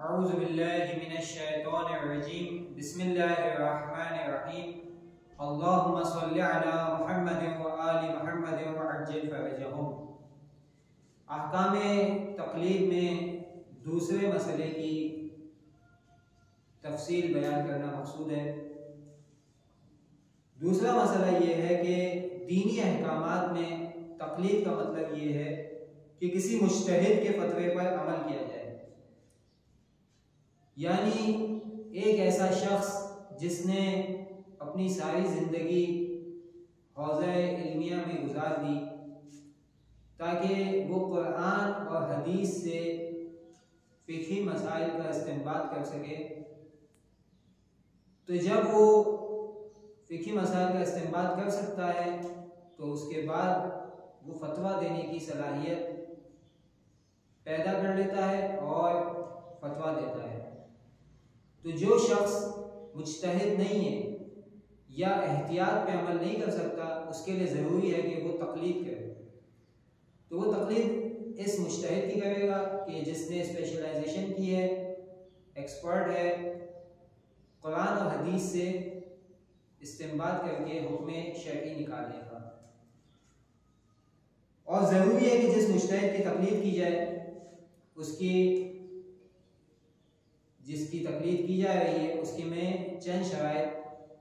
औज़ुबिल्लाहि मिनश्शैतानिर्रजीम बिस्मिल्लाहिर्रहमानिर्रहीम अल्लाहुम्मा सल्लि अला मुहम्मदिन व आलि मुहम्मदिन व अज्जिल फरजहुम। अहकामे तक़लीद में दूसरे मसले की तफसील बयान करना मकसूद है। दूसरा मसला ये है कि दीनी अहकामात में तक़लीद का मतलब ये है कि किसी मुज्तहिद के फतवे पर अमल किया जाए, यानी एक ऐसा शख्स जिसने अपनी सारी ज़िंदगी हौज़े इल्मिया में गुजार दी ताकि वो कुरान और हदीस से फ़िक़ही मसाइल का इस्तिंबात कर सके। तो जब वो फ़िक़ही मसाइल का इस्तिंबात कर सकता है तो उसके बाद वो फतवा देने की सलाहियत पैदा कर लेता है और फतवा देता है। तो जो शख्स मुज्तहिद नहीं है या एहतियात पे अमल नहीं कर सकता, उसके लिए ज़रूरी है कि वो तक़लीद करे। तो वो तक़लीद इस मुज्तहिद की करेगा कि जिसने स्पेशलाइजेशन की है, एक्सपर्ट है, कुरान और हदीस से इस्तिंबात करके हुक्म शरई निकालेगा। और ज़रूरी है कि जिस मुज्तहिद की तक़लीद की जाए जिसकी तक़लीद की जा रही है उसकी में चंद शराइत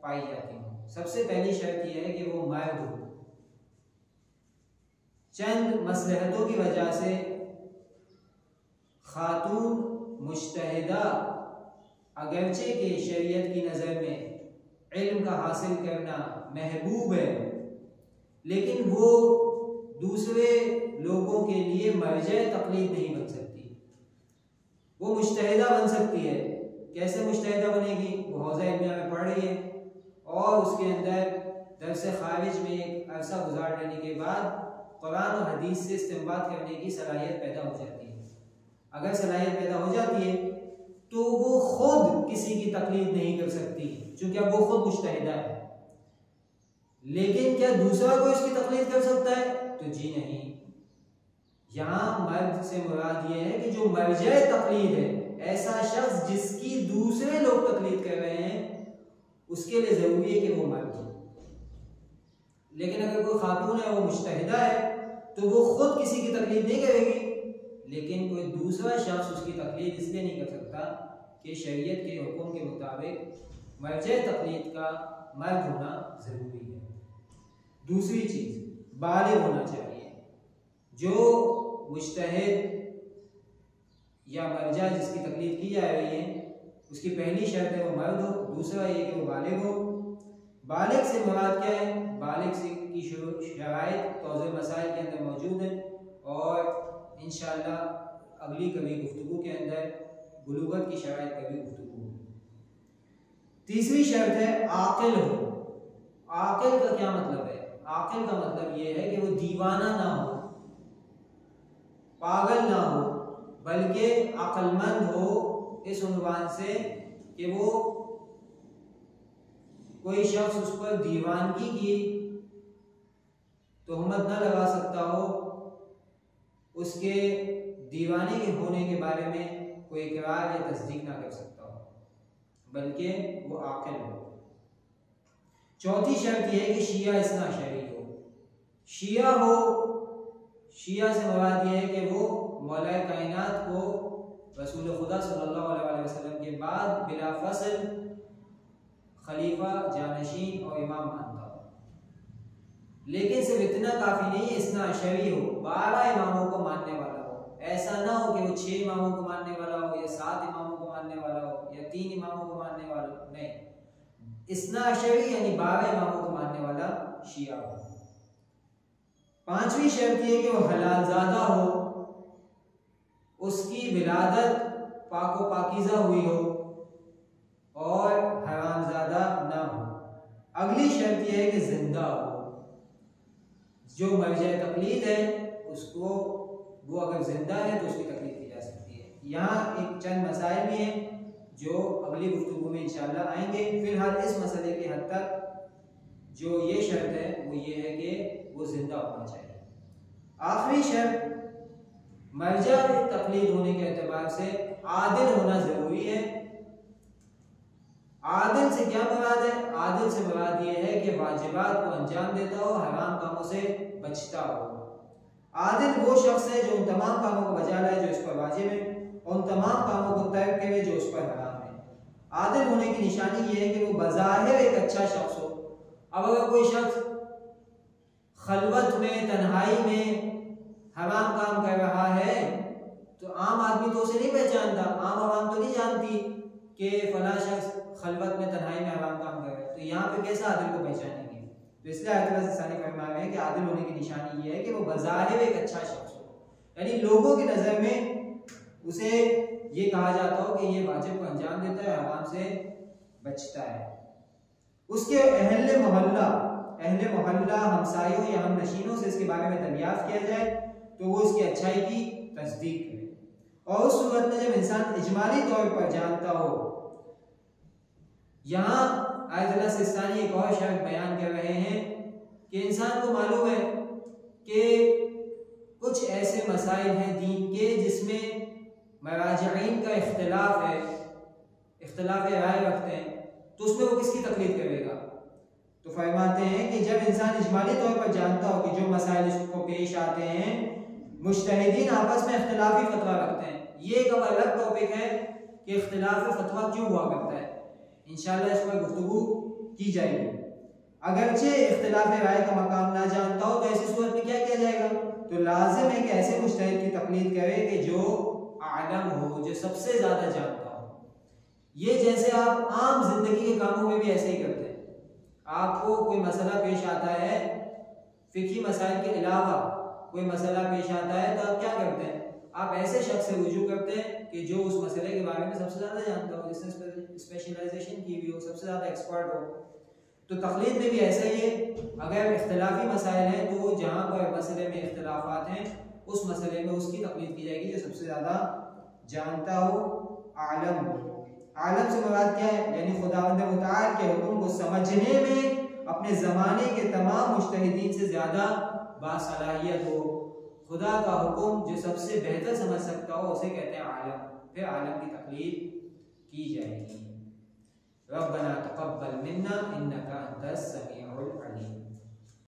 पाई जाती हैं। सबसे पहली शर्त यह है कि वो मर्द हो। चंद मसलहतों की वजह से खातून मुज्तहिदा अगरचे के शरीयत की नज़र में इल्म का हासिल करना महबूब है, लेकिन वो दूसरे लोगों के लिए मर्जे तक़लीद नहीं बन सकती। वो मुज्तहिदा बन सकती है। कैसे मुज्तहिदा बनेगी? वो हौज़ा इल्मिया में पढ़ रही है और उसके अंदर दरस खारिज में एक अरसा गुजार लेने के बाद कुरान और हदीस से इस्तिंबात करने की सलाहियत पैदा हो जाती है। अगर सलाहियत पैदा हो जाती है तो वो खुद किसी की तक़लीद नहीं कर सकती, क्योंकि अब वो खुद मुज्तहिदा है। लेकिन क्या दूसरा कोई इसकी तक़लीद कर सकता है? तो जी नहीं। यहाँ मर्द से मुराद ये है कि जो मर्जे तक़लीद है, ऐसा शख्स जिसकी दूसरे लोग तक़लीद कर रहे हैं, उसके लिए ज़रूरी है कि वो मर्द हो। लेकिन अगर कोई खातून है, वो मुज्तहिदा है, तो वो खुद किसी की तक़लीद नहीं करेगी, लेकिन कोई दूसरा शख्स उसकी तक़लीद इसलिए नहीं कर सकता कि शरीयत के हुक्म के मुताबिक मर्जे तक़लीद का मर्द होना ज़रूरी है। दूसरी चीज़, बालिग़ होना चाहिए। जो मुज्तहिद या मर्जा जिसकी तक़लीद की जा रही है, उसकी पहली शर्त है वो मर्द हो। दूसरा ये कि वो बालिग़ हो। बालिग़ से मुराद क्या है? बालिग़ से की शराइत तौज़ील मसाइल के अंदर मौजूद है और इंशाअल्लाह अगली कभी गुफ्तगू के अंदर बुलूगत की शराइत पर भी गुफ्तगू होगी। तीसरी शर्त है आक़िल हो। आक़िल का क्या मतलब है? आक़िल का मतलब ये है कि वो दीवाना ना हो, पागल ना हो, बल्कि अक्लमंद हो, इस उन्वान से कि वो कोई शख्स उस पर दीवानगी की तोहमत न लगा सकता हो, उसके दीवाने के होने के बारे में कोई इकरार या तस्दीक ना कर सकता हो, बल्कि वो आक़िल हो। चौथी शर्त यह है कि शिया इस्ना शरी हो। शिया हो, शिया से मुराद यह है कि वो मौला कायनात को रसूल खुदा सल्लल्लाहु अलैहि वसल्लम के बाद बिला फसल खलीफा, जानशीन और इमाम मानता हो। लेकिन सिर्फ इतना काफ़ी नहीं है, इस्ना अशरी हो, 12 इमामों को मानने वाला हो। ऐसा ना हो कि वो 6 इमामों को मानने वाला हो या 7 इमामों को मानने वाला हो या 3 इमामों को मानने वाला हो, नहीं, इस्ना अशरी यानी 12 इमामों को मानने वाला शिया हो। पांचवी शर्त यह कि वो हलालज़ादा हो, उसकी विलादत पाको पाकीज़ा हुई हो और हरामज़ादा ना हो। अगली शर्त यह है कि जिंदा हो। जो मर्जे तक़लीद है उसको, वो अगर जिंदा है तो उसकी तक़लीद की जा सकती है। यहाँ एक चंद मसाइल भी हैं जो अगली गुफ्तगू में इंशाअल्लाह आएंगे। फिलहाल इस मसले के हद तक जो ये शर्त है वो ये है कि वो जिंदा होना चाहिए। आखिरी शर्त, मर्जा तक़लीद होने के एतबार से आदिल होना जरूरी है। आदिल से क्या मुराद है? आदिल से मुराद ये है कि वाजिबात को अंजाम देता हो, हराम कामों से बचता हो। आदिल वो शख्स है जो उन तमाम कामों को बजा लाए जो इस पर वाजिब है और उन तमाम कामों को तर्क करे जो उस पर हराम है। आदिल होने की निशानी ये है कि वो बज़ाहिर एक अच्छा शख्स हो। अब अगर कोई शख्स खलवत में, तन्हाई में हराम काम कर रहा है तो आम आदमी तो उसे नहीं पहचानता, आम आवाम तो नहीं जानती कि फला शख्स खलवत में, तन्हाई में हराम काम कर रहा है, तो यहाँ पे कैसे आदिल को पहचानेंगे? तो इसलिए आयत सिस्तानी फरमा है कि आदिल होने की निशानी ये है कि वो बज़ाहिर एक अच्छा शख्स हो, यानी लोगों की नज़र में उसे ये कहा जाता हो कि ये वाजिब को अंजाम देता है, हराम से बचता है। उसके अहले मोहल्ला, हमसायों या हम नशीनों से इसके बारे में दरियाफ्त किया जाए तो वो इसकी अच्छाई की तस्दीक करे। और उस सूरत में जब इंसान इजमाली तौर पर जानता हो, यहाँ आयतुल्लाह सिस्तानी एक और शर्त बयान कर रहे हैं कि इंसान को मालूम है कि कुछ ऐसे मसाइल हैं दीन के जिसमें मराजिईन का इख्तिलाफ है, इख्तिलाफ राय रखते हैं, तो उसमें वो किसकी तकलीद करेगा? तो फरमाते हैं कि जब इंसान इजमाली तौर पर जानता हो कि जो मसाइल इसको पेश आते हैं, मुज्तहिदीन आपस में इख्तिलाफी फतवा रखते हैं। ये एक अब अलग टॉपिक है कि इख्तिलाफी फतवा क्यों हुआ करता है, इंशाअल्लाह इस पर गुफ्तगू की जाएगी। अगरचे इख्तिलाफ राय का मकाम ना जानता हो तो ऐसी सूरत में क्या किया जाएगा? तो लाजिम है कि ऐसे मुज्तहिद की तकलीद करे कि जो आलम हो, जो सबसे ज़्यादा जानता हो। ये जैसे आप आम जिंदगी के कामों में भी ऐसे ही करते हैं। आपको कोई मसला पेश आता है, फिकी मसाइल के अलावा कोई मसला पेश आता है, तो आप क्या करते हैं? आप ऐसे शख्स से रुजू करते हैं कि जो उस मसले के बारे में सबसे ज़्यादा जानता हो, जिसने स्पेशलाइजेशन की हुई हो, सबसे ज़्यादा एक्सपर्ट हो। तो तकलीद में भी ऐसा ही है। अगर इख्तिलाफी मसाइल हैं तो जहाँ पर मसले में इख्तिलाफात हैं, उस मसले में उसकी तकलीद की जाएगी जो सबसे ज़्यादा जानता हो, आलम हो। आलम से मुराद क्या है? यानी खुदावंद मुताल के हुक्म को समझने में अपने ज़माने के तमाम मुज्तहिदीन से ज़्यादा बासलाहियत हो। खुदा का हुक्म जो सबसे बेहतर समझ सकता हो उसे कहते हैं आलम। फिर आलम की तकलीद की जाएगी। रब्बना तक़ब्बल मिन्ना इन्नका अंतस समीउल अलीम।